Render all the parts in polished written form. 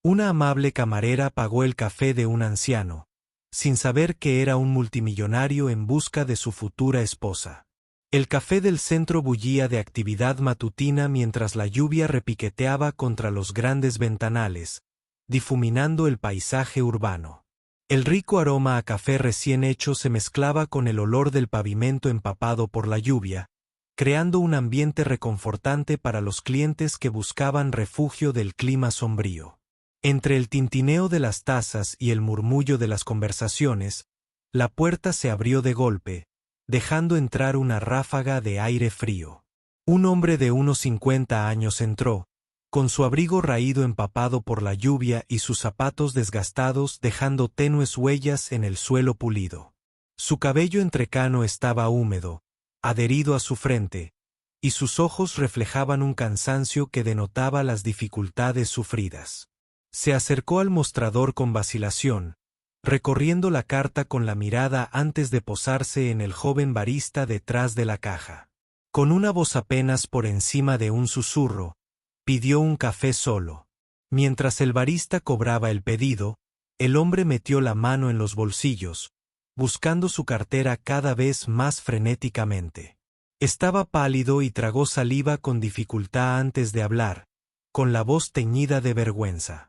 Una amable camarera pagó el café de un anciano, sin saber que era un multimillonario en busca de su futura esposa. El café del centro bullía de actividad matutina mientras la lluvia repiqueteaba contra los grandes ventanales, difuminando el paisaje urbano. El rico aroma a café recién hecho se mezclaba con el olor del pavimento empapado por la lluvia, creando un ambiente reconfortante para los clientes que buscaban refugio del clima sombrío. Entre el tintineo de las tazas y el murmullo de las conversaciones, la puerta se abrió de golpe, dejando entrar una ráfaga de aire frío. Un hombre de unos 50 años entró, con su abrigo raído empapado por la lluvia y sus zapatos desgastados dejando tenues huellas en el suelo pulido. Su cabello entrecano estaba húmedo, adherido a su frente, y sus ojos reflejaban un cansancio que denotaba las dificultades sufridas. Se acercó al mostrador con vacilación, recorriendo la carta con la mirada antes de posarse en el joven barista detrás de la caja. Con una voz apenas por encima de un susurro, pidió un café solo. Mientras el barista cobraba el pedido, el hombre metió la mano en los bolsillos, buscando su cartera cada vez más frenéticamente. Estaba pálido y tragó saliva con dificultad antes de hablar, con la voz teñida de vergüenza.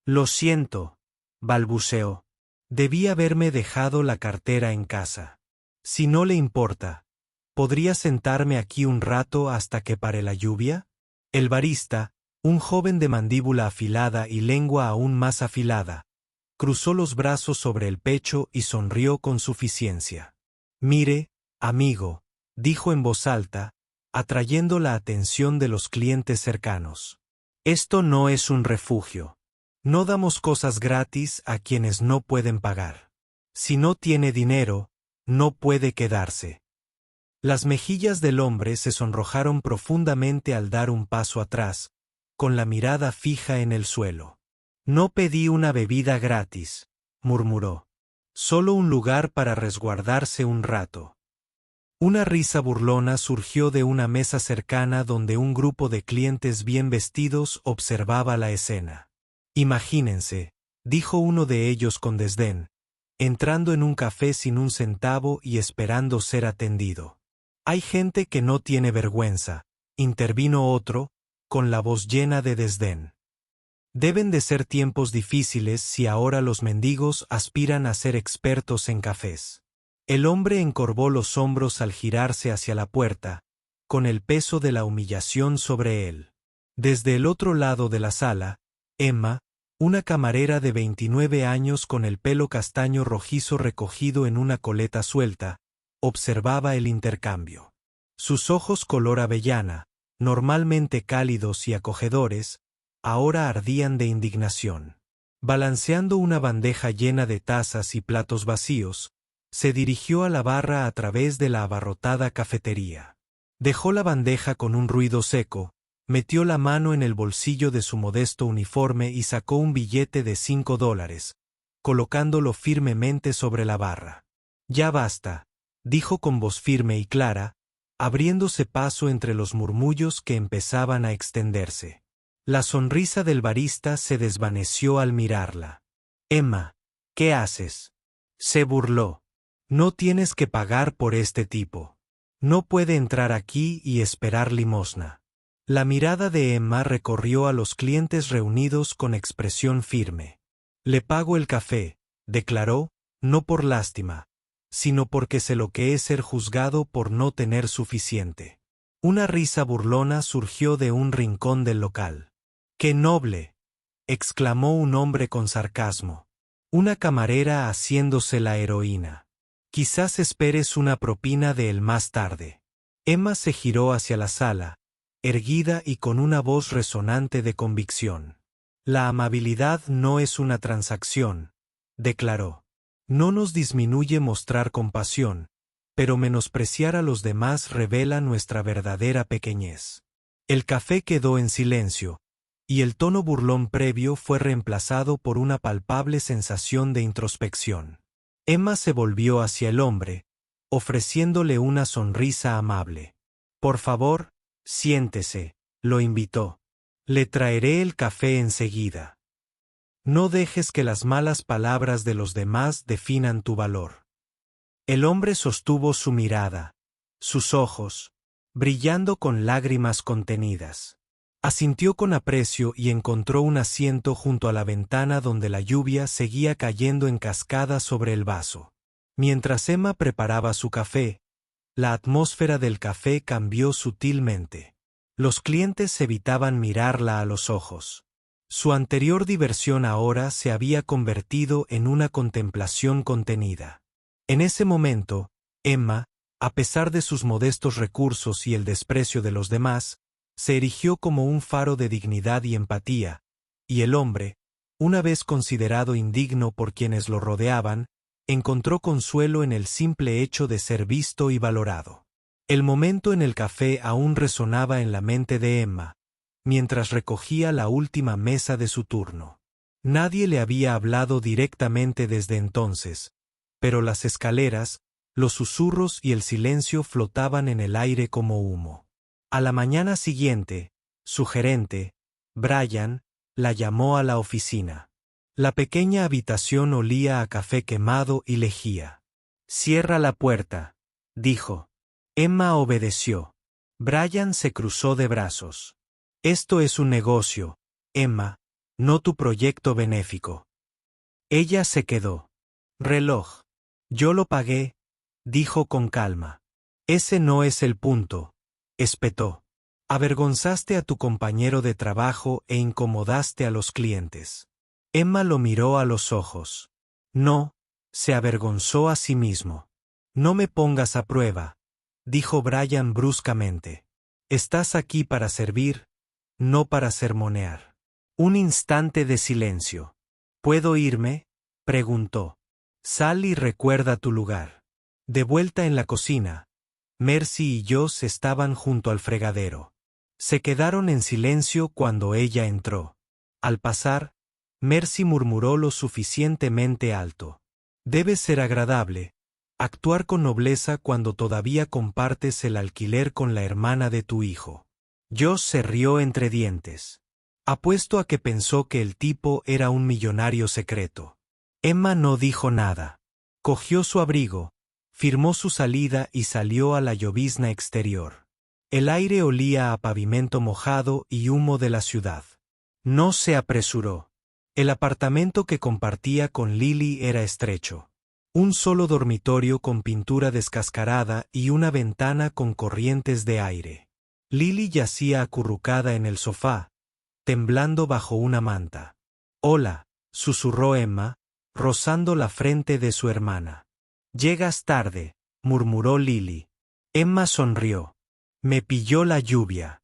«Lo siento», balbuceó. «Debí haberme dejado la cartera en casa. Si no le importa, ¿podría sentarme aquí un rato hasta que pare la lluvia?» El barista, un joven de mandíbula afilada y lengua aún más afilada, cruzó los brazos sobre el pecho y sonrió con suficiencia. «Mire, amigo», dijo en voz alta, atrayendo la atención de los clientes cercanos. «Esto no es un refugio. No damos cosas gratis a quienes no pueden pagar. Si no tiene dinero, no puede quedarse». Las mejillas del hombre se sonrojaron profundamente al dar un paso atrás, con la mirada fija en el suelo. «No pedí una bebida gratis», murmuró. «Solo un lugar para resguardarse un rato». Una risa burlona surgió de una mesa cercana donde un grupo de clientes bien vestidos observaba la escena. «Imagínense», dijo uno de ellos con desdén, entrando en un café sin un centavo y esperando ser atendido. «Hay gente que no tiene vergüenza», intervino otro, con la voz llena de desdén. «Deben de ser tiempos difíciles si ahora los mendigos aspiran a ser expertos en cafés». El hombre encorvó los hombros al girarse hacia la puerta, con el peso de la humillación sobre él. Desde el otro lado de la sala, Emma, una camarera de 29 años con el pelo castaño rojizo recogido en una coleta suelta, observaba el intercambio. Sus ojos color avellana, normalmente cálidos y acogedores, ahora ardían de indignación. Balanceando una bandeja llena de tazas y platos vacíos, se dirigió a la barra a través de la abarrotada cafetería. Dejó la bandeja con un ruido seco, metió la mano en el bolsillo de su modesto uniforme y sacó un billete de $5, colocándolo firmemente sobre la barra. «Ya basta», dijo con voz firme y clara, abriéndose paso entre los murmullos que empezaban a extenderse. La sonrisa del barista se desvaneció al mirarla. «Emma, ¿qué haces?», se burló. «No tienes que pagar por este tipo. No puede entrar aquí y esperar limosna». La mirada de Emma recorrió a los clientes reunidos con expresión firme. «Le pago el café», declaró, no por lástima, sino porque sé lo que es ser juzgado por no tener suficiente. Una risa burlona surgió de un rincón del local. «¡Qué noble!», exclamó un hombre con sarcasmo. Una camarera haciéndose la heroína. «Quizás esperes una propina de él más tarde». Emma se giró hacia la sala, erguida y con una voz resonante de convicción. «La amabilidad no es una transacción», declaró. «No nos disminuye mostrar compasión, pero menospreciar a los demás revela nuestra verdadera pequeñez». El café quedó en silencio, y el tono burlón previo fue reemplazado por una palpable sensación de introspección. Emma se volvió hacia el hombre, ofreciéndole una sonrisa amable. «Por favor, siéntese», lo invitó. «Le traeré el café enseguida». No dejes que las malas palabras de los demás definan tu valor. El hombre sostuvo su mirada, sus ojos, brillando con lágrimas contenidas. Asintió con aprecio y encontró un asiento junto a la ventana donde la lluvia seguía cayendo en cascada sobre el vaso. Mientras Emma preparaba su café, la atmósfera del café cambió sutilmente. Los clientes evitaban mirarla a los ojos. Su anterior diversión ahora se había convertido en una contemplación contenida. En ese momento, Emma, a pesar de sus modestos recursos y el desprecio de los demás, se erigió como un faro de dignidad y empatía, y el hombre, una vez considerado indigno por quienes lo rodeaban, encontró consuelo en el simple hecho de ser visto y valorado. El momento en el café aún resonaba en la mente de Emma, mientras recogía la última mesa de su turno. Nadie le había hablado directamente desde entonces, pero las escaleras, los susurros y el silencio flotaban en el aire como humo. A la mañana siguiente, su gerente, Brian, la llamó a la oficina. La pequeña habitación olía a café quemado y lejía. «Cierra la puerta», dijo. Emma obedeció. Brian se cruzó de brazos. «Esto es un negocio, Emma, no tu proyecto benéfico». Ella se quedó. «Reloj. Yo lo pagué», dijo con calma. «Ese no es el punto», espetó. «Avergonzaste a tu compañero de trabajo e incomodaste a los clientes». Emma lo miró a los ojos. No, se avergonzó a sí mismo. «No me pongas a prueba», dijo Brian bruscamente. «Estás aquí para servir, no para sermonear». Un instante de silencio. «¿Puedo irme?», preguntó. «Sal y recuerda tu lugar». De vuelta en la cocina, Mercy y Joss estaban junto al fregadero. Se quedaron en silencio cuando ella entró. Al pasar, Mercy murmuró lo suficientemente alto. «Debe ser agradable actuar con nobleza cuando todavía compartes el alquiler con la hermana de tu hijo». Joss se rió entre dientes. Apuesto a que pensó que el tipo era un millonario secreto. Emma no dijo nada. Cogió su abrigo, firmó su salida y salió a la llovizna exterior. El aire olía a pavimento mojado y humo de la ciudad. No se apresuró. El apartamento que compartía con Lily era estrecho. Un solo dormitorio con pintura descascarada y una ventana con corrientes de aire. Lily yacía acurrucada en el sofá, temblando bajo una manta. «Hola», susurró Emma, rozando la frente de su hermana. «Llegas tarde», murmuró Lily. Emma sonrió. «Me pilló la lluvia».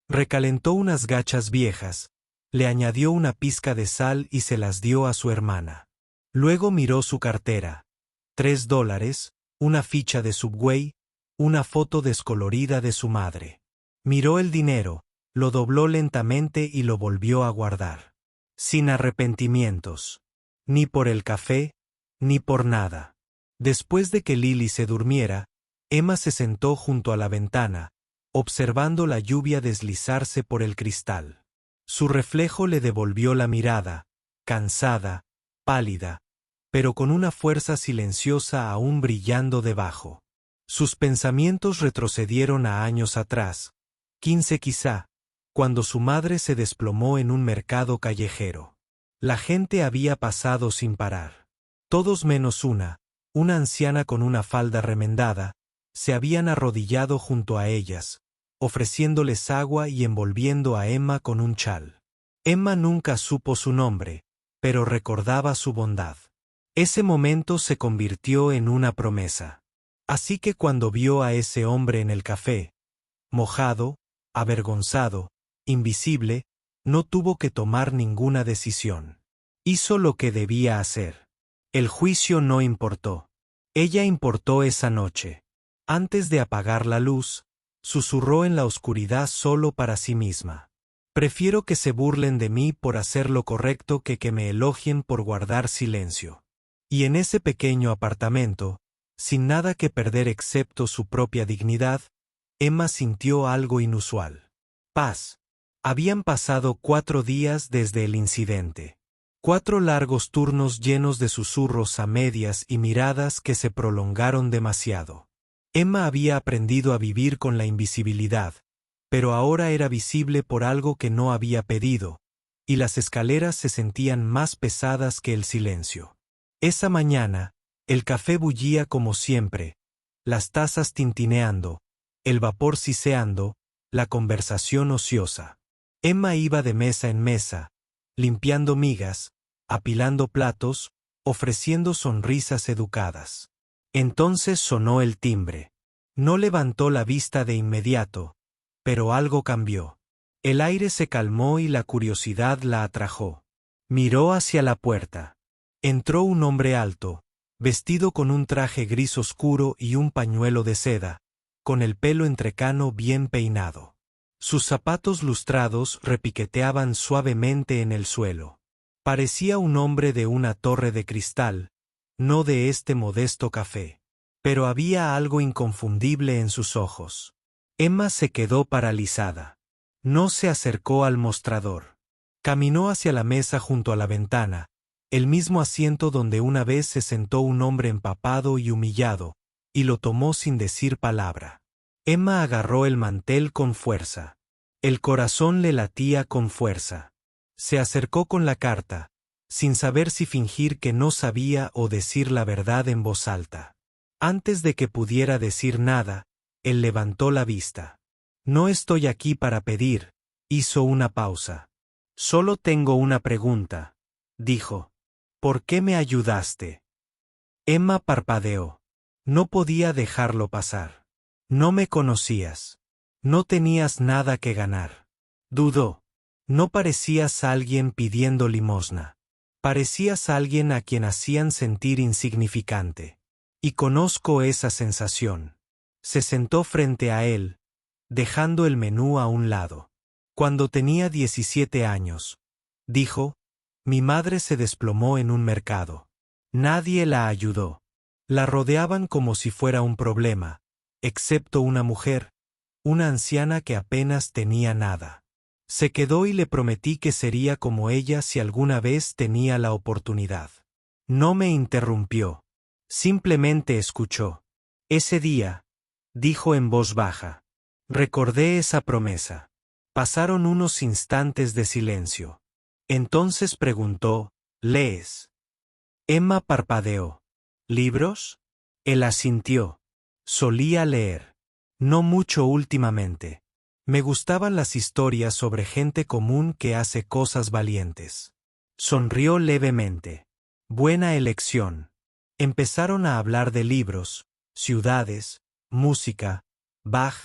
Recalentó unas gachas viejas, le añadió una pizca de sal y se las dio a su hermana. Luego miró su cartera. $3, una ficha de Subway, una foto descolorida de su madre. Miró el dinero, lo dobló lentamente y lo volvió a guardar. Sin arrepentimientos. Ni por el café, ni por nada. Después de que Lily se durmiera, Emma se sentó junto a la ventana, observando la lluvia deslizarse por el cristal. Su reflejo le devolvió la mirada, cansada, pálida, pero con una fuerza silenciosa aún brillando debajo. Sus pensamientos retrocedieron a años atrás, 15 quizá, cuando su madre se desplomó en un mercado callejero. La gente había pasado sin parar. Todos menos una anciana con una falda remendada, se habían arrodillado junto a ellas, ofreciéndoles agua y envolviendo a Emma con un chal. Emma nunca supo su nombre, pero recordaba su bondad. Ese momento se convirtió en una promesa. Así que cuando vio a ese hombre en el café, mojado, avergonzado, invisible, no tuvo que tomar ninguna decisión. Hizo lo que debía hacer. El juicio no importó. Ella importó esa noche. Antes de apagar la luz, susurró en la oscuridad solo para sí misma. «Prefiero que se burlen de mí por hacer lo correcto que me elogien por guardar silencio». Y en ese pequeño apartamento, sin nada que perder excepto su propia dignidad, Emma sintió algo inusual. Paz. Habían pasado 4 días desde el incidente. 4 largos turnos llenos de susurros a medias y miradas que se prolongaron demasiado. Emma había aprendido a vivir con la invisibilidad, pero ahora era visible por algo que no había pedido, y las escaleras se sentían más pesadas que el silencio. Esa mañana, el café bullía como siempre, las tazas tintineando, el vapor siseando, la conversación ociosa. Emma iba de mesa en mesa, limpiando migas, apilando platos, ofreciendo sonrisas educadas. Entonces sonó el timbre. No levantó la vista de inmediato, pero algo cambió. El aire se calmó y la curiosidad la atrajo. Miró hacia la puerta. Entró un hombre alto, vestido con un traje gris oscuro y un pañuelo de seda, con el pelo entrecano bien peinado. Sus zapatos lustrados repiqueteaban suavemente en el suelo. Parecía un hombre de una torre de cristal, no de este modesto café. Pero había algo inconfundible en sus ojos. Emma se quedó paralizada. No se acercó al mostrador. Caminó hacia la mesa junto a la ventana, el mismo asiento donde una vez se sentó un hombre empapado y humillado, y lo tomó sin decir palabra. Emma agarró el mantel con fuerza. El corazón le latía con fuerza. Se acercó con la carta, sin saber si fingir que no sabía o decir la verdad en voz alta. Antes de que pudiera decir nada, él levantó la vista. No estoy aquí para pedir, hizo una pausa. Solo tengo una pregunta, dijo. ¿Por qué me ayudaste? Emma parpadeó. No podía dejarlo pasar. No me conocías. No tenías nada que ganar. Dudó. No parecías alguien pidiendo limosna. Parecías alguien a quien hacían sentir insignificante. Y conozco esa sensación. Se sentó frente a él, dejando el menú a un lado. Cuando tenía 17 años, dijo, mi madre se desplomó en un mercado. Nadie la ayudó. La rodeaban como si fuera un problema, excepto una mujer, una anciana que apenas tenía nada. Se quedó y le prometí que sería como ella si alguna vez tenía la oportunidad. No me interrumpió. Simplemente escuchó. Ese día, dijo en voz baja. Recordé esa promesa. Pasaron unos instantes de silencio. Entonces preguntó, ¿lees? Emma parpadeó. ¿Libros? Él asintió. Solía leer. No mucho últimamente. Me gustaban las historias sobre gente común que hace cosas valientes. Sonrió levemente. Buena elección. Empezaron a hablar de libros, ciudades, música, Bach,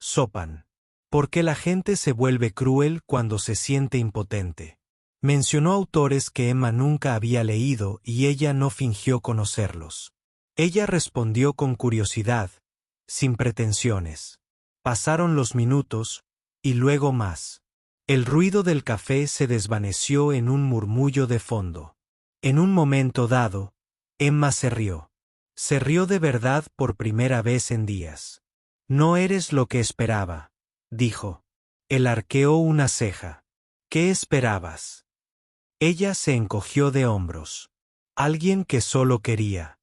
Chopin. ¿Por qué la gente se vuelve cruel cuando se siente impotente? Mencionó autores que Emma nunca había leído y ella no fingió conocerlos. Ella respondió con curiosidad, sin pretensiones. Pasaron los minutos, y luego más. El ruido del café se desvaneció en un murmullo de fondo. En un momento dado, Emma se rió. Se rió de verdad por primera vez en días. No eres lo que esperaba, dijo. Él arqueó una ceja. ¿Qué esperabas? Ella se encogió de hombros. Alguien que solo quería.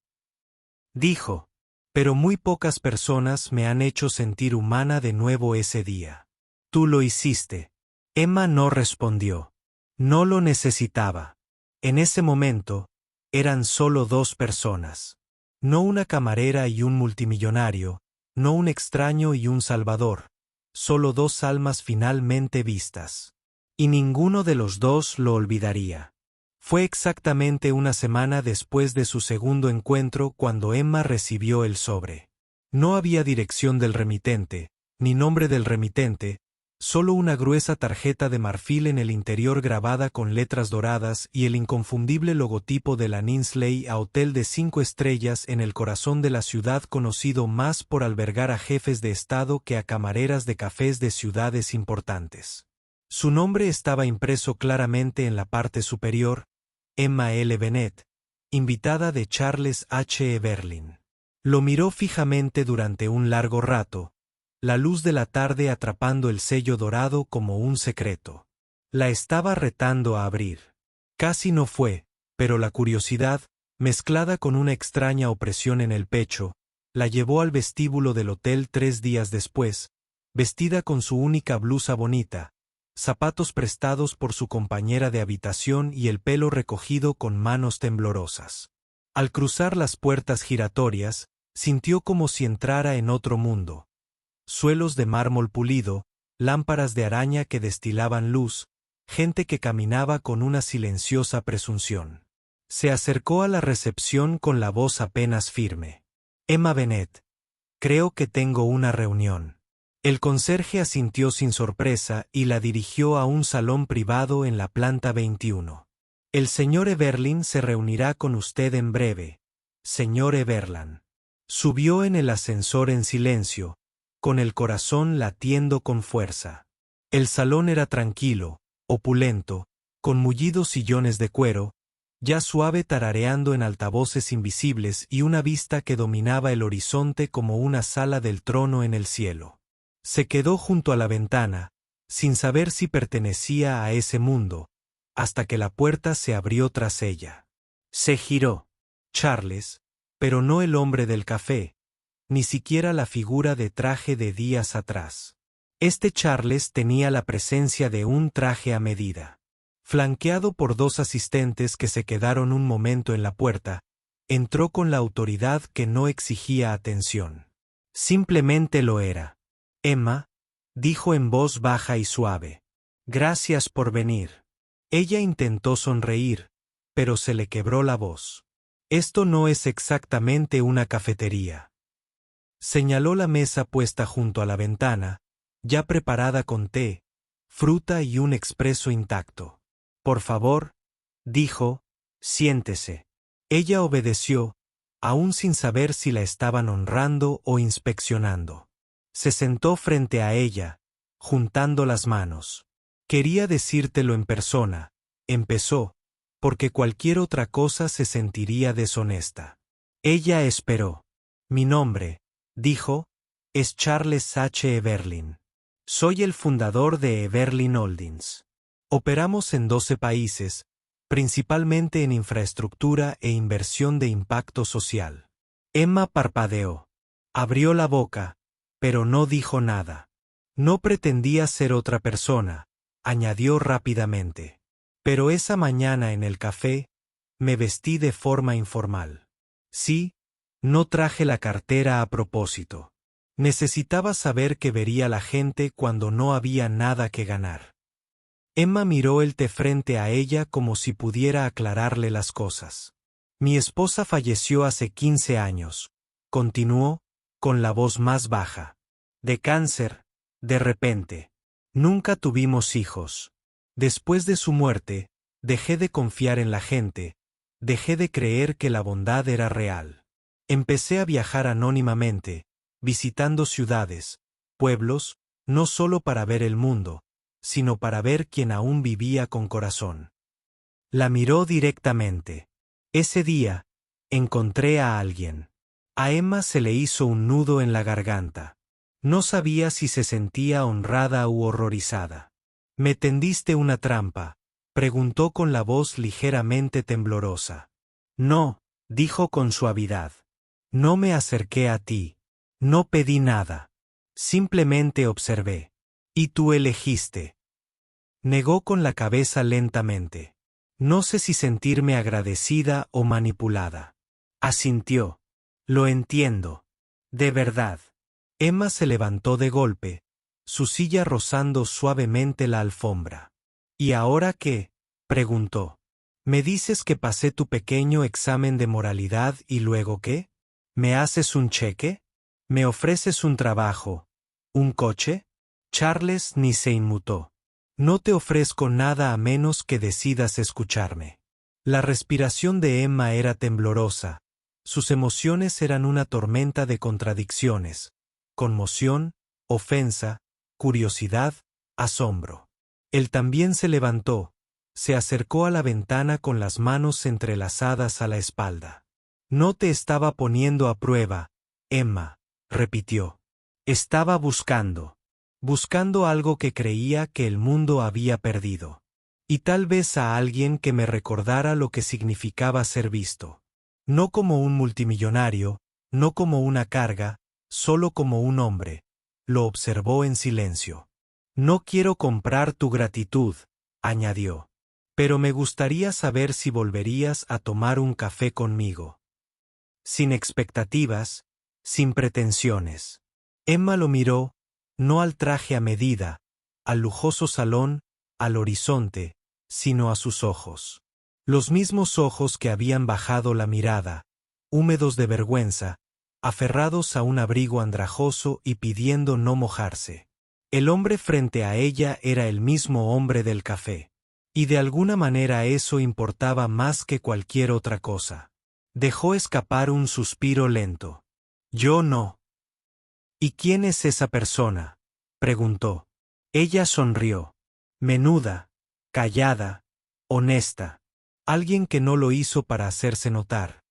Dijo, pero muy pocas personas me han hecho sentir humana de nuevo ese día. Tú lo hiciste. Emma no respondió. No lo necesitaba. En ese momento, eran solo 2 personas. No una camarera y un multimillonario, no un extraño y un salvador. Solo 2 almas finalmente vistas. Y ninguno de los 2 lo olvidaría. Fue exactamente una semana después de su segundo encuentro cuando Emma recibió el sobre. No había dirección del remitente, ni nombre del remitente, solo una gruesa tarjeta de marfil en el interior grabada con letras doradas y el inconfundible logotipo de la Ninsley a Hotel de 5 estrellas en el corazón de la ciudad, conocido más por albergar a jefes de estado que a camareras de cafés de ciudades importantes. Su nombre estaba impreso claramente en la parte superior, Emma L. Bennett, invitada de Charles H. Berlin. Lo miró fijamente durante un largo rato, la luz de la tarde atrapando el sello dorado como un secreto. La estaba retando a abrir. Casi no fue, pero la curiosidad, mezclada con una extraña opresión en el pecho, la llevó al vestíbulo del hotel 3 días después, vestida con su única blusa bonita, zapatos prestados por su compañera de habitación y el pelo recogido con manos temblorosas. Al cruzar las puertas giratorias, sintió como si entrara en otro mundo. Suelos de mármol pulido, lámparas de araña que destilaban luz, gente que caminaba con una silenciosa presunción. Se acercó a la recepción con la voz apenas firme. Emma Bennet. Creo que tengo una reunión. El conserje asintió sin sorpresa y la dirigió a un salón privado en la planta 21. El señor Everlin se reunirá con usted en breve, señor Everland. Subió en el ascensor en silencio, con el corazón latiendo con fuerza. El salón era tranquilo, opulento, con mullidos sillones de cuero, ya suave tarareando en altavoces invisibles y una vista que dominaba el horizonte como una sala del trono en el cielo. Se quedó junto a la ventana, sin saber si pertenecía a ese mundo, hasta que la puerta se abrió tras ella. Se giró. Charles, pero no el hombre del café, ni siquiera la figura de traje de días atrás. Este Charles tenía la presencia de un traje a medida. Flanqueado por 2 asistentes que se quedaron un momento en la puerta, entró con la autoridad que no exigía atención. Simplemente lo era. Emma, dijo en voz baja y suave. Gracias por venir. Ella intentó sonreír, pero se le quebró la voz. Esto no es exactamente una cafetería. Señaló la mesa puesta junto a la ventana, ya preparada con té, fruta y un expreso intacto. Por favor, dijo, siéntese. Ella obedeció, aún sin saber si la estaban honrando o inspeccionando. Se sentó frente a ella, juntando las manos. Quería decírtelo en persona, empezó, porque cualquier otra cosa se sentiría deshonesta. Ella esperó. Mi nombre, dijo, es Charles H. Everlin. Soy el fundador de Everlin Holdings. Operamos en 12 países, principalmente en infraestructura e inversión de impacto social. Emma parpadeó. Abrió la boca, pero no dijo nada. No pretendía ser otra persona, añadió rápidamente. Pero esa mañana en el café, me vestí de forma informal. Sí, no traje la cartera a propósito. Necesitaba saber que vería la gente cuando no había nada que ganar. Emma miró el té frente a ella como si pudiera aclararle las cosas. Mi esposa falleció hace 15 años, continuó, con la voz más baja. De cáncer, de repente. Nunca tuvimos hijos. Después de su muerte, dejé de confiar en la gente, dejé de creer que la bondad era real. Empecé a viajar anónimamente, visitando ciudades, pueblos, no solo para ver el mundo, sino para ver quién aún vivía con corazón. La miró directamente. Ese día, encontré a alguien. A Emma se le hizo un nudo en la garganta. No sabía si se sentía honrada u horrorizada. ¿Me tendiste una trampa?, preguntó con la voz ligeramente temblorosa. No, dijo con suavidad. No me acerqué a ti. No pedí nada. Simplemente observé. Y tú elegiste. Negó con la cabeza lentamente. No sé si sentirme agradecida o manipulada. Asintió. Lo entiendo. De verdad. Emma se levantó de golpe, su silla rozando suavemente la alfombra. ¿Y ahora qué?, preguntó. ¿Me dices que pasé tu pequeño examen de moralidad y luego qué? ¿Me haces un cheque? ¿Me ofreces un trabajo? ¿Un coche? Charles ni se inmutó. No te ofrezco nada a menos que decidas escucharme. La respiración de Emma era temblorosa. Sus emociones eran una tormenta de contradicciones. Conmoción, ofensa, curiosidad, asombro. Él también se levantó, se acercó a la ventana con las manos entrelazadas a la espalda. No te estaba poniendo a prueba, Emma, repitió. Estaba buscando algo que creía que el mundo había perdido. Y tal vez a alguien que me recordara lo que significaba ser visto. No como un multimillonario, no como una carga, solo como un hombre. Lo observó en silencio. No quiero comprar tu gratitud, añadió. Pero me gustaría saber si volverías a tomar un café conmigo. Sin expectativas, sin pretensiones. Emma lo miró, no al traje a medida, al lujoso salón, al horizonte, sino a sus ojos. Los mismos ojos que habían bajado la mirada, húmedos de vergüenza, aferrados a un abrigo andrajoso y pidiendo no mojarse. El hombre frente a ella era el mismo hombre del café. Y de alguna manera eso importaba más que cualquier otra cosa. Dejó escapar un suspiro lento. Yo no. ¿Y quién es esa persona?, preguntó. Ella sonrió. Menuda, callada, honesta. Alguien que no lo hizo para hacerse notar.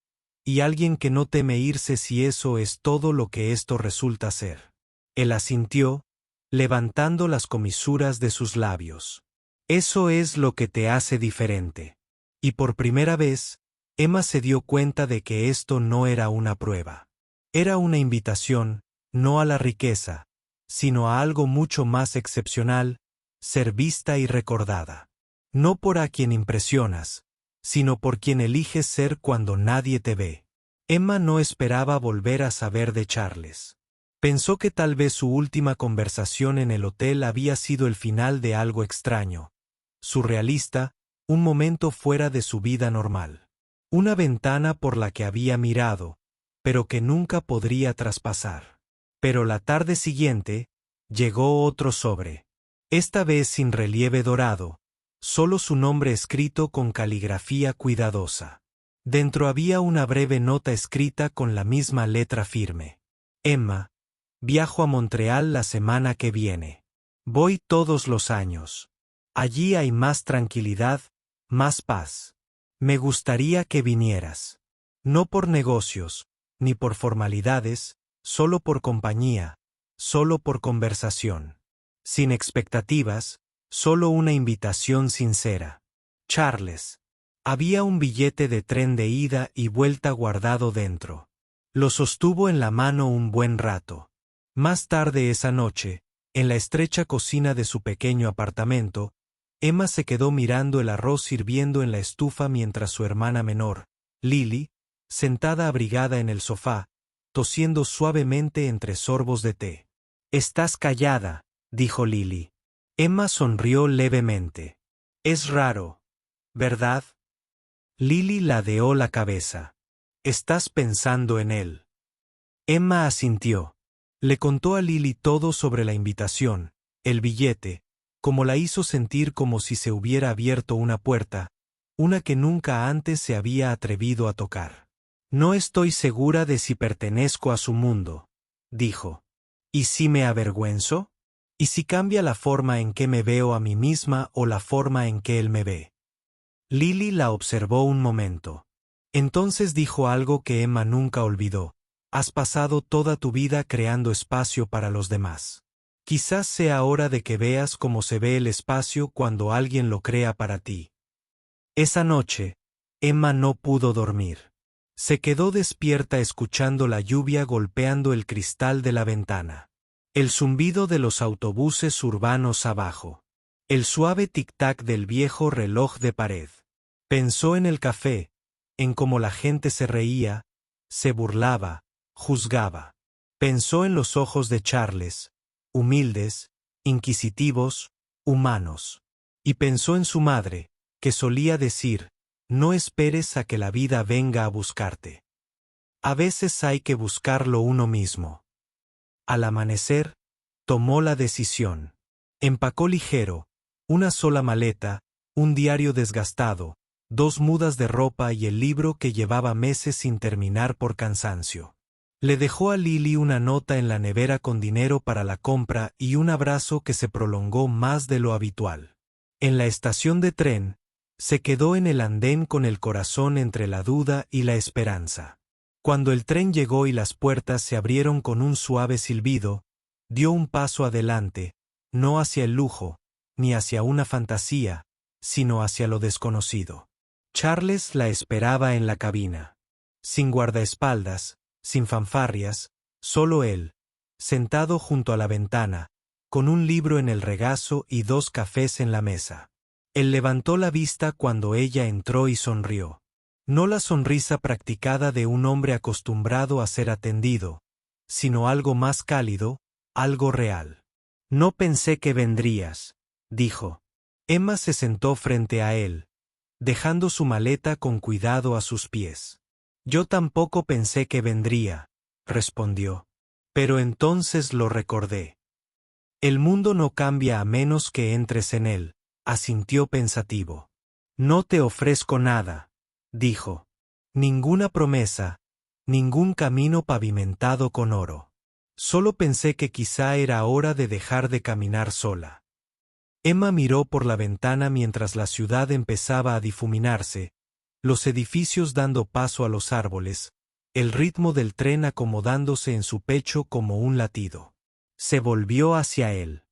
Y alguien que no teme irse si eso es todo lo que esto resulta ser. Él asintió, levantando las comisuras de sus labios. Eso es lo que te hace diferente. Y por primera vez, Emma se dio cuenta de que esto no era una prueba. Era una invitación, no a la riqueza, sino a algo mucho más excepcional, ser vista y recordada. No por a quien impresionas, sino por quien eliges ser cuando nadie te ve. Emma no esperaba volver a saber de Charles. Pensó que tal vez su última conversación en el hotel había sido el final de algo extraño, surrealista, un momento fuera de su vida normal. Una ventana por la que había mirado, pero que nunca podría traspasar. Pero la tarde siguiente, llegó otro sobre. Esta vez sin relieve dorado, solo su nombre escrito con caligrafía cuidadosa. Dentro había una breve nota escrita con la misma letra firme. Emma, viajo a Montreal la semana que viene. Voy todos los años. Allí hay más tranquilidad, más paz. Me gustaría que vinieras. No por negocios, ni por formalidades, solo por compañía, solo por conversación. Sin expectativas, solo una invitación sincera. Charles. Había un billete de tren de ida y vuelta guardado dentro. Lo sostuvo en la mano un buen rato. Más tarde esa noche, en la estrecha cocina de su pequeño apartamento, Emma se quedó mirando el arroz hirviendo en la estufa mientras su hermana menor, Lily, sentada abrigada en el sofá, tosiendo suavemente entre sorbos de té. «Estás callada», dijo Lily. Emma sonrió levemente. «Es raro, ¿verdad?» Lily ladeó la cabeza. «¿Estás pensando en él?» Emma asintió. Le contó a Lily todo sobre la invitación, el billete, como la hizo sentir como si se hubiera abierto una puerta, una que nunca antes se había atrevido a tocar. «No estoy segura de si pertenezco a su mundo», dijo. «¿Y si me avergüenzo? ¿Y si cambia la forma en que me veo a mí misma o la forma en que él me ve?» Lily la observó un momento. Entonces dijo algo que Emma nunca olvidó. «Has pasado toda tu vida creando espacio para los demás. Quizás sea hora de que veas cómo se ve el espacio cuando alguien lo crea para ti». Esa noche, Emma no pudo dormir. Se quedó despierta escuchando la lluvia golpeando el cristal de la ventana. El zumbido de los autobuses urbanos abajo. El suave tic-tac del viejo reloj de pared. Pensó en el café, en cómo la gente se reía, se burlaba, juzgaba. Pensó en los ojos de Charles, humildes, inquisitivos, humanos. Y pensó en su madre, que solía decir, no esperes a que la vida venga a buscarte. A veces hay que buscarlo uno mismo. Al amanecer, tomó la decisión. Empacó ligero, una sola maleta, un diario desgastado, 2 mudas de ropa y el libro que llevaba meses sin terminar por cansancio. Le dejó a Lily una nota en la nevera con dinero para la compra y un abrazo que se prolongó más de lo habitual. En la estación de tren, se quedó en el andén con el corazón entre la duda y la esperanza. Cuando el tren llegó y las puertas se abrieron con un suave silbido, dio un paso adelante, no hacia el lujo, ni hacia una fantasía, sino hacia lo desconocido. Charles la esperaba en la cabina. Sin guardaespaldas, sin fanfarrias, solo él, sentado junto a la ventana, con un libro en el regazo y 2 cafés en la mesa. Él levantó la vista cuando ella entró y sonrió. No la sonrisa practicada de un hombre acostumbrado a ser atendido, sino algo más cálido, algo real. «No pensé que vendrías», dijo. Emma se sentó frente a él, dejando su maleta con cuidado a sus pies. «Yo tampoco pensé que vendría», respondió. «Pero entonces lo recordé». «El mundo no cambia a menos que entres en él», asintió pensativo. «No te ofrezco nada», dijo. «Ninguna promesa, ningún camino pavimentado con oro. Solo pensé que quizá era hora de dejar de caminar sola». Emma miró por la ventana mientras la ciudad empezaba a difuminarse, los edificios dando paso a los árboles, el ritmo del tren acomodándose en su pecho como un latido. Se volvió hacia él.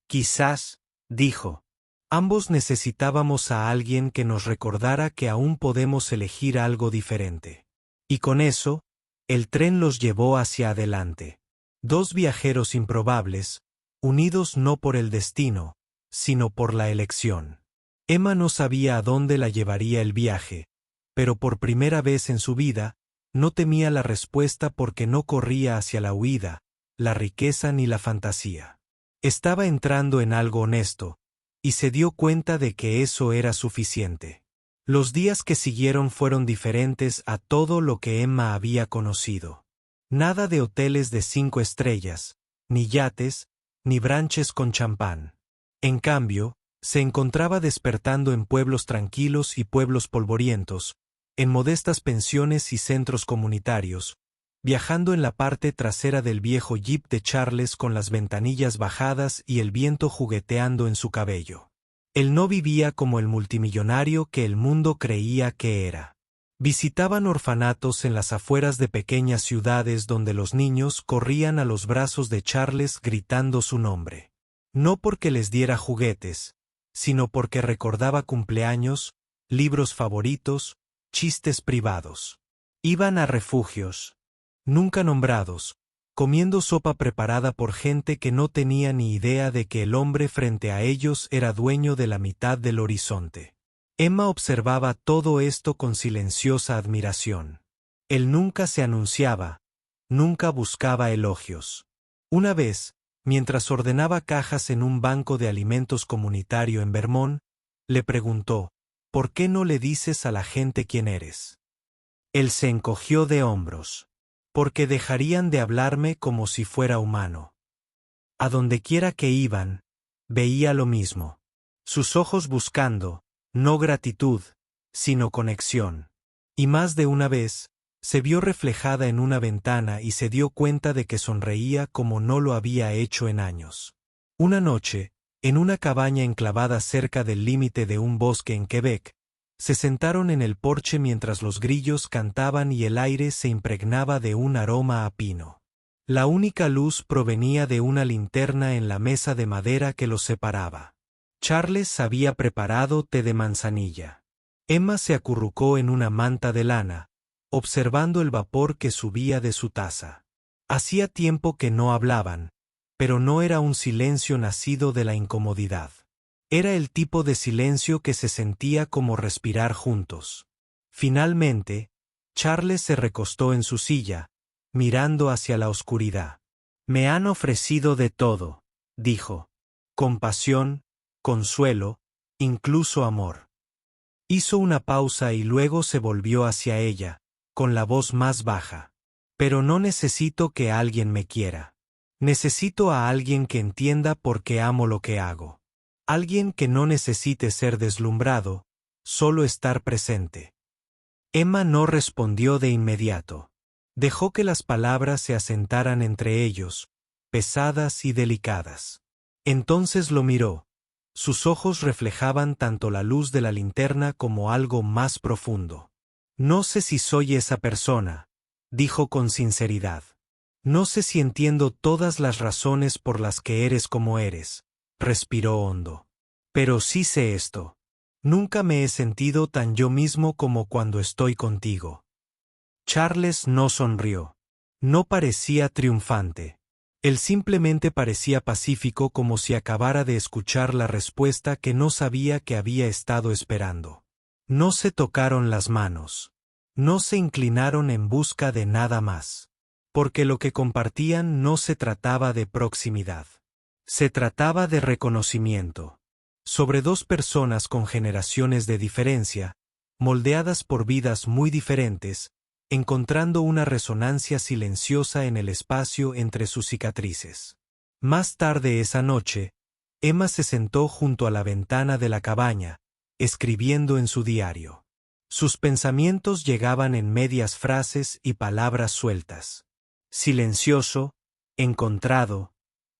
«Quizás», dijo. «Ambos necesitábamos a alguien que nos recordara que aún podemos elegir algo diferente». Y con eso, el tren los llevó hacia adelante. 2 viajeros improbables, unidos no por el destino, sino por la elección. Emma no sabía a dónde la llevaría el viaje, pero por primera vez en su vida, no temía la respuesta porque no corría hacia la huida, la riqueza ni la fantasía. Estaba entrando en algo honesto, y se dio cuenta de que eso era suficiente. Los días que siguieron fueron diferentes a todo lo que Emma había conocido. Nada de hoteles de 5 estrellas, ni yates, ni branches con champán. En cambio, se encontraba despertando en pueblos tranquilos y pueblos polvorientos, en modestas pensiones y centros comunitarios, viajando en la parte trasera del viejo jeep de Charles con las ventanillas bajadas y el viento jugueteando en su cabello. Él no vivía como el multimillonario que el mundo creía que era. Visitaban orfanatos en las afueras de pequeñas ciudades donde los niños corrían a los brazos de Charles gritando su nombre. No porque les diera juguetes, sino porque recordaba cumpleaños, libros favoritos, chistes privados. Iban a refugios, nunca nombrados, comiendo sopa preparada por gente que no tenía ni idea de que el hombre frente a ellos era dueño de la mitad del horizonte. Emma observaba todo esto con silenciosa admiración. Él nunca se anunciaba, nunca buscaba elogios. Una vez, mientras ordenaba cajas en un banco de alimentos comunitario en Vermont, le preguntó, «¿Por qué no le dices a la gente quién eres?». Él se encogió de hombros. «Porque dejarían de hablarme como si fuera humano». A donde quiera que iban, veía lo mismo. Sus ojos buscando, no gratitud, sino conexión. Y más de una vez, se vio reflejada en una ventana y se dio cuenta de que sonreía como no lo había hecho en años. Una noche, en una cabaña enclavada cerca del límite de un bosque en Quebec, se sentaron en el porche mientras los grillos cantaban y el aire se impregnaba de un aroma a pino. La única luz provenía de una linterna en la mesa de madera que los separaba. Charles había preparado té de manzanilla. Emma se acurrucó en una manta de lana, observando el vapor que subía de su taza. Hacía tiempo que no hablaban, pero no era un silencio nacido de la incomodidad. Era el tipo de silencio que se sentía como respirar juntos. Finalmente, Charles se recostó en su silla, mirando hacia la oscuridad. «Me han ofrecido de todo», dijo. «Compasión, consuelo, incluso amor». Hizo una pausa y luego se volvió hacia ella, con la voz más baja. «Pero no necesito que alguien me quiera. Necesito a alguien que entienda por qué amo lo que hago. Alguien que no necesite ser deslumbrado, solo estar presente». Emma no respondió de inmediato. Dejó que las palabras se asentaran entre ellos, pesadas y delicadas. Entonces lo miró. Sus ojos reflejaban tanto la luz de la linterna como algo más profundo. «No sé si soy esa persona», dijo con sinceridad. «No sé si entiendo todas las razones por las que eres como eres». Respiró hondo. «Pero sí sé esto. Nunca me he sentido tan yo mismo como cuando estoy contigo. Charles no sonrió. No parecía triunfante. Él simplemente parecía pacífico, como si acabara de escuchar la respuesta que no sabía que había estado esperando. No se tocaron las manos. No se inclinaron en busca de nada más. Porque lo que compartían no se trataba de proximidad. Se trataba de reconocimiento. Sobre dos personas con generaciones de diferencia, moldeadas por vidas muy diferentes, encontrando una resonancia silenciosa en el espacio entre sus cicatrices. Más tarde esa noche, Emma se sentó junto a la ventana de la cabaña, escribiendo en su diario. Sus pensamientos llegaban en medias frases y palabras sueltas. Silencioso, encontrado,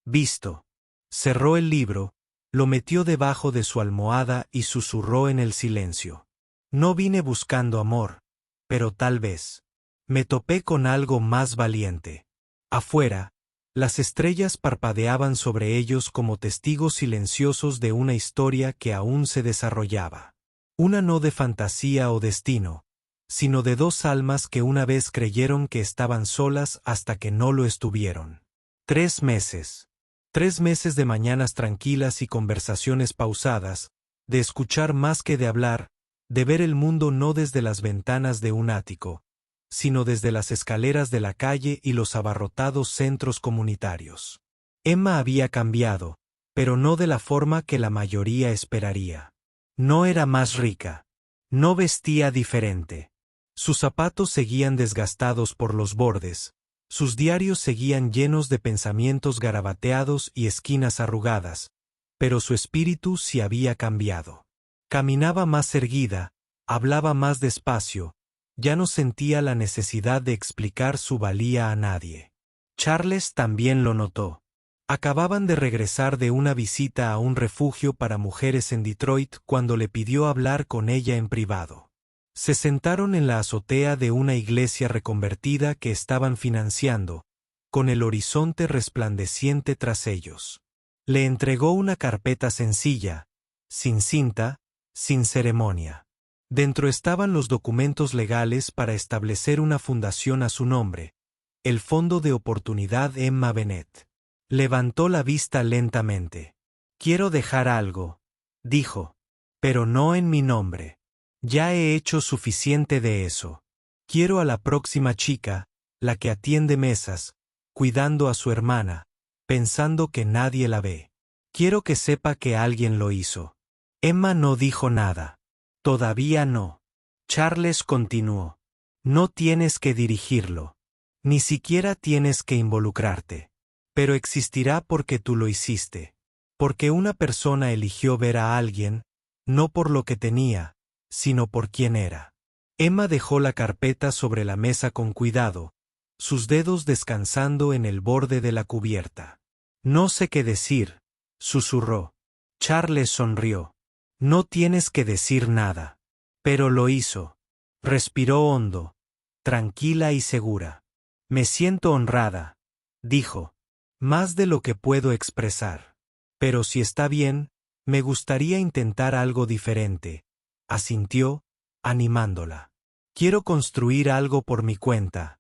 visto. Cerró el libro, lo metió debajo de su almohada y susurró en el silencio. No vine buscando amor, pero tal vez. Me topé con algo más valiente. Afuera, las estrellas parpadeaban sobre ellos como testigos silenciosos de una historia que aún se desarrollaba. Una no de fantasía o destino, sino de dos almas que una vez creyeron que estaban solas hasta que no lo estuvieron. 3 meses. 3 meses de mañanas tranquilas y conversaciones pausadas, de escuchar más que de hablar, de ver el mundo no desde las ventanas de un ático, sino desde las escaleras de la calle y los abarrotados centros comunitarios. Emma había cambiado, pero no de la forma que la mayoría esperaría. No era más rica. No vestía diferente. Sus zapatos seguían desgastados por los bordes, sus diarios seguían llenos de pensamientos garabateados y esquinas arrugadas, pero su espíritu sí había cambiado. Caminaba más erguida, hablaba más despacio, ya no sentía la necesidad de explicar su valía a nadie. Charles también lo notó. Acababan de regresar de una visita a un refugio para mujeres en Detroit cuando le pidió hablar con ella en privado. Se sentaron en la azotea de una iglesia reconvertida que estaban financiando, con el horizonte resplandeciente tras ellos. Le entregó una carpeta sencilla, sin cinta, sin ceremonia. Dentro estaban los documentos legales para establecer una fundación a su nombre, el Fondo de Oportunidad Emma Bennett. Levantó la vista lentamente. «Quiero dejar algo», dijo, «pero no en mi nombre. Ya he hecho suficiente de eso. Quiero a la próxima chica, la que atiende mesas, cuidando a su hermana, pensando que nadie la ve. Quiero que sepa que alguien lo hizo». Emma no dijo nada. «Todavía no». Charles continuó. «No tienes que dirigirlo. Ni siquiera tienes que involucrarte. Pero existirá porque tú lo hiciste. Porque una persona eligió ver a alguien, no por lo que tenía, sino por quién era». Emma dejó la carpeta sobre la mesa con cuidado, sus dedos descansando en el borde de la cubierta. «No sé qué decir», susurró. Charles sonrió. «No tienes que decir nada». Pero lo hizo. Respiró hondo, tranquila y segura. «Me siento honrada», dijo. «Más de lo que puedo expresar. Pero si está bien, me gustaría intentar algo diferente», asintió, animándola. «Quiero construir algo por mi cuenta»,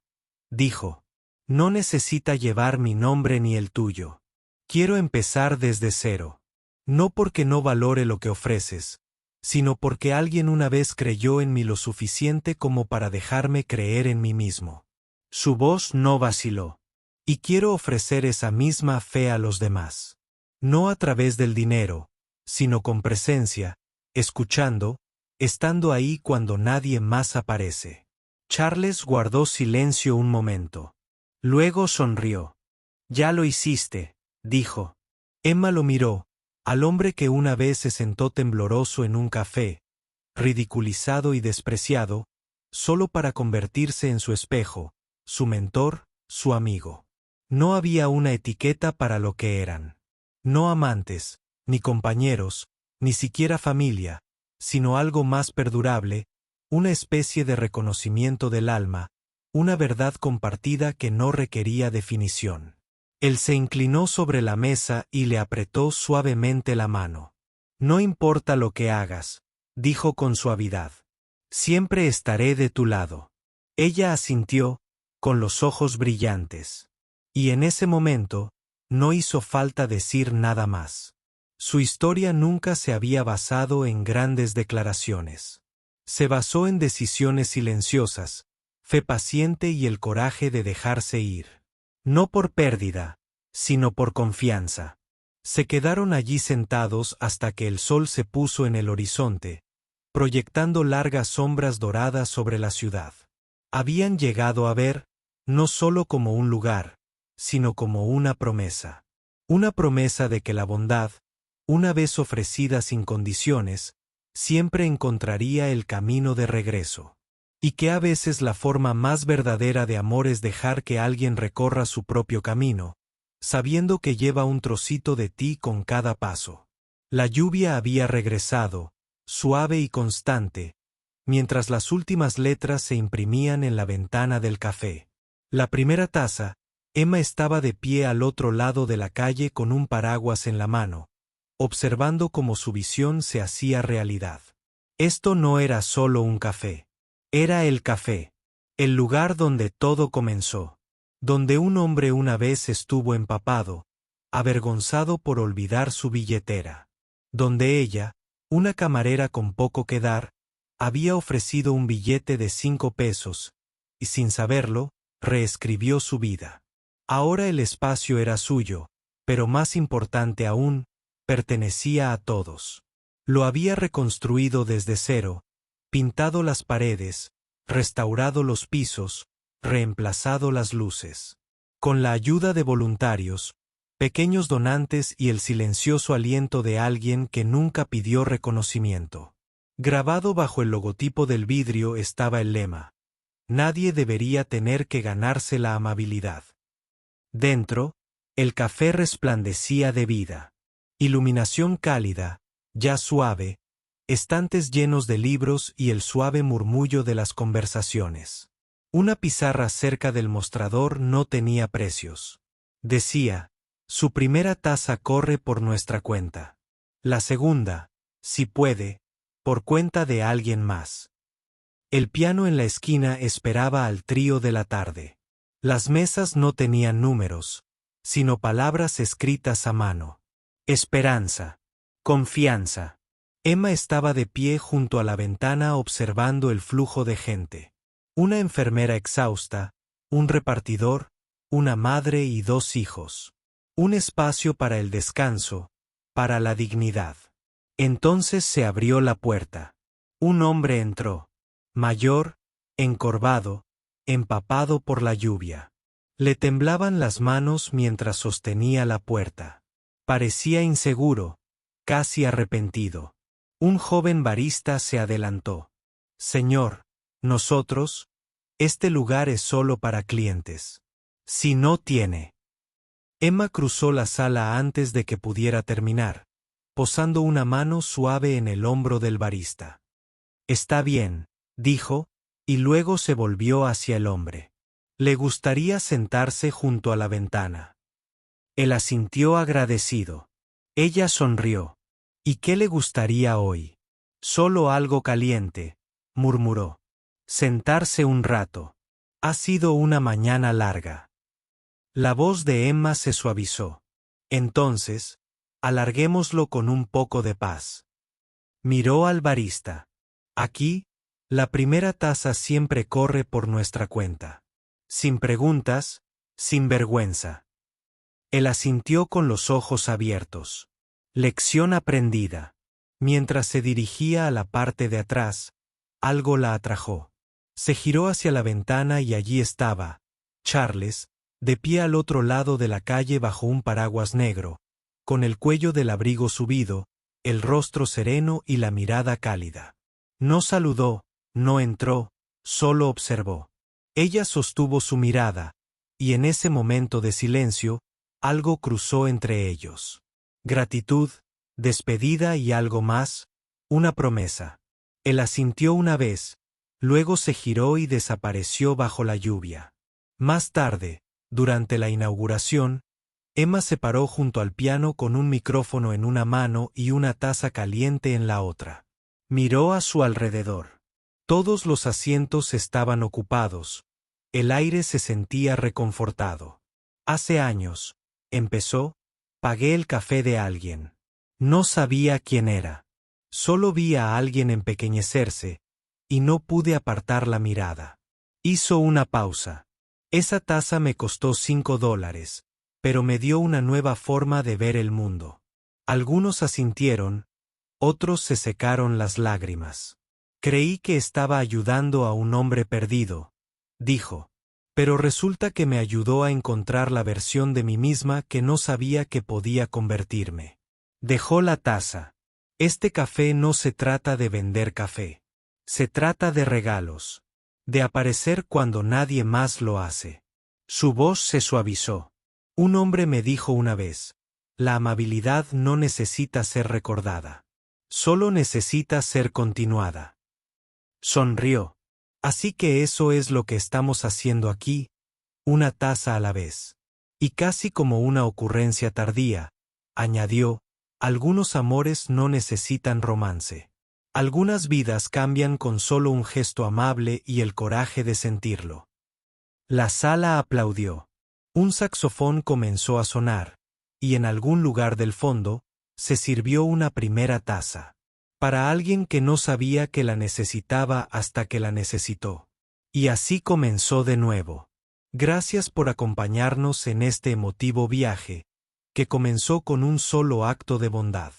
dijo. «No necesita llevar mi nombre ni el tuyo. Quiero empezar desde cero. No porque no valore lo que ofreces, sino porque alguien una vez creyó en mí lo suficiente como para dejarme creer en mí mismo». Su voz no vaciló. «Y quiero ofrecer esa misma fe a los demás. No a través del dinero, sino con presencia, escuchando, estando ahí cuando nadie más aparece». Charles guardó silencio un momento. Luego sonrió. «Ya lo hiciste», dijo. Emma lo miró, al hombre que una vez se sentó tembloroso en un café, ridiculizado y despreciado, solo para convertirse en su espejo, su mentor, su amigo. No había una etiqueta para lo que eran. No amantes, ni compañeros, ni siquiera familia, sino algo más perdurable, una especie de reconocimiento del alma, una verdad compartida que no requería definición. Él se inclinó sobre la mesa y le apretó suavemente la mano. «No importa lo que hagas», dijo con suavidad. Siempre estaré de tu lado. Ella asintió, con los ojos brillantes. Y en ese momento, no hizo falta decir nada más. Su historia nunca se había basado en grandes declaraciones. Se basó en decisiones silenciosas, fe paciente y el coraje de dejarse ir. No por pérdida, sino por confianza. Se quedaron allí sentados hasta que el sol se puso en el horizonte, proyectando largas sombras doradas sobre la ciudad. Habían llegado a ver, no solo como un lugar, sino como una promesa. Una promesa de que la bondad, una vez ofrecida sin condiciones, siempre encontraría el camino de regreso. Y que a veces la forma más verdadera de amor es dejar que alguien recorra su propio camino, sabiendo que lleva un trocito de ti con cada paso. La lluvia había regresado, suave y constante, mientras las últimas letras se imprimían en la ventana del café. La primera taza, Emma estaba de pie al otro lado de la calle con un paraguas en la mano, observando cómo su visión se hacía realidad. Esto no era solo un café. Era el café, el lugar donde todo comenzó, donde un hombre una vez estuvo empapado, avergonzado por olvidar su billetera, donde ella, una camarera con poco que dar, había ofrecido un billete de 5 pesos, y sin saberlo, reescribió su vida. Ahora el espacio era suyo, pero más importante aún, pertenecía a todos. Lo había reconstruido desde cero, pintado las paredes, restaurado los pisos, reemplazado las luces. Con la ayuda de voluntarios, pequeños donantes y el silencioso aliento de alguien que nunca pidió reconocimiento. Grabado bajo el logotipo del vidrio estaba el lema: nadie debería tener que ganarse la amabilidad. Dentro, el café resplandecía de vida. Iluminación cálida, ya suave, estantes llenos de libros y el suave murmullo de las conversaciones. Una pizarra cerca del mostrador no tenía precios. Decía: su primera taza corre por nuestra cuenta. La segunda, si puede, por cuenta de alguien más. El piano en la esquina esperaba al trío de la tarde. Las mesas no tenían números, sino palabras escritas a mano. Esperanza. Confianza. Emma estaba de pie junto a la ventana observando el flujo de gente. Una enfermera exhausta, un repartidor, una madre y 2 hijos. Un espacio para el descanso, para la dignidad. Entonces se abrió la puerta. Un hombre entró. Mayor, encorvado, empapado por la lluvia. Le temblaban las manos mientras sostenía la puerta. Parecía inseguro, casi arrepentido. Un joven barista se adelantó. Señor, este lugar es solo para clientes. Si no tiene. Emma cruzó la sala antes de que pudiera terminar, posando una mano suave en el hombro del barista. Está bien, dijo, y luego se volvió hacia el hombre. Le gustaría sentarse junto a la ventana. Él asintió agradecido. Ella sonrió. ¿Y qué le gustaría hoy? Solo algo caliente, murmuró. Sentarse un rato. Ha sido una mañana larga. La voz de Emma se suavizó. Entonces, alarguémoslo con un poco de paz. Miró al barista. Aquí, la primera taza siempre corre por nuestra cuenta. Sin preguntas, sin vergüenza. Él asintió con los ojos abiertos. Lección aprendida. Mientras se dirigía a la parte de atrás, algo la atrajo. Se giró hacia la ventana y allí estaba, Charles, de pie al otro lado de la calle bajo un paraguas negro, con el cuello del abrigo subido, el rostro sereno y la mirada cálida. No saludó, no entró, solo observó. Ella sostuvo su mirada, y en ese momento de silencio, algo cruzó entre ellos. Gratitud, despedida y algo más, una promesa. Él asintió una vez, luego se giró y desapareció bajo la lluvia. Más tarde, durante la inauguración, Emma se paró junto al piano con un micrófono en una mano y una taza caliente en la otra. Miró a su alrededor. Todos los asientos estaban ocupados. El aire se sentía reconfortado. Hace años, empezó, pagué el café de alguien. No sabía quién era. Solo vi a alguien empequeñecerse, y no pude apartar la mirada. Hizo una pausa. Esa taza me costó $5, pero me dio una nueva forma de ver el mundo. Algunos asintieron, otros se secaron las lágrimas. Creí que estaba ayudando a un hombre perdido, dijo. Pero resulta que me ayudó a encontrar la versión de mí misma que no sabía que podía convertirme. Dejó la taza. Este café no se trata de vender café. Se trata de regalos. De aparecer cuando nadie más lo hace. Su voz se suavizó. Un hombre me dijo una vez, la amabilidad no necesita ser recordada. Solo necesita ser continuada. Sonrió. Así que eso es lo que estamos haciendo aquí, una taza a la vez. Y casi como una ocurrencia tardía, añadió, algunos amores no necesitan romance. Algunas vidas cambian con solo un gesto amable y el coraje de sentirlo. La sala aplaudió. Un saxofón comenzó a sonar, y en algún lugar del fondo, se sirvió una primera taza. Para alguien que no sabía que la necesitaba hasta que la necesitó. Y así comenzó de nuevo. Gracias por acompañarnos en este emotivo viaje, que comenzó con un solo acto de bondad.